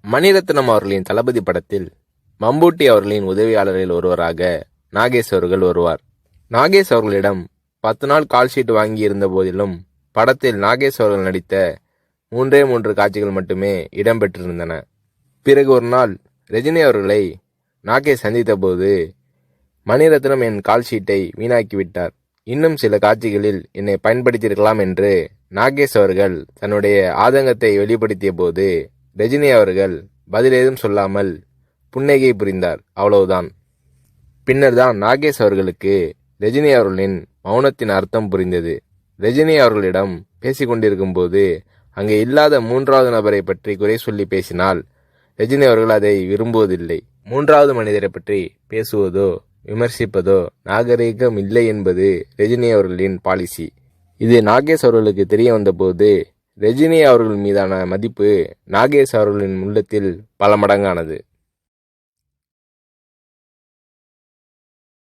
மணிரத்னம் அவர்களின் தளபதி படத்தில் மம்பூட்டி அவர்களின் உதவியாளரில் ஒருவராக நாகேஷ் அவர்கள் வருவார். நாகேஷ் அவர்களிடம் 10 நாள் கால்ஷீட் வாங்கி இருந்த போதிலும் படத்தில் நாகேஷ் அவர்கள் நடித்த 3 காட்சிகள் மட்டுமே இடம்பெற்றிருந்தன. பிறகு ஒரு நாள் ரஜினி அவர்களை நாகேஷ் சந்தித்த போது, மணிரத்னம் என் கால்ஷீட்டை வீணாக்கிவிட்டார், இன்னும் சில காட்சிகளில் என்னை பயன்படுத்தியிருக்கலாம் என்று நாகேஷ் அவர்கள் தன்னுடைய ஆதங்கத்தை வெளிப்படுத்திய போது, ரஜினி அவர்கள் பதிலேதும் சொல்லாமல் புன்னகை புரிந்தார். அவ்வளவுதான். பின்னர் தான் நாகேஷ் அவர்களுக்கு ரஜினி அவர்களின் மௌனத்தின் அர்த்தம் புரிந்தது. ரஜினி அவர்களிடம் பேசிக்கொண்டிருக்கும் போது அங்கே இல்லாத 3வது நபரை பற்றி குறை சொல்லி பேசினால் ரஜினி அவர்கள் அதை விரும்புவதில்லை. 3வது மனிதரை பற்றி பேசுவதோ விமர்சிப்பதோ நாகரீகம் இல்லை என்பது ரஜினி அவர்களின் பாலிசி. இது நாகேஷ் அவர்களுக்கு தெரிய வந்தபோது ரஜினி அவர்கள் மீதான மதிப்பு நாகேஷ் அவர்களின் உள்ளத்தில் பல மடங்கானது.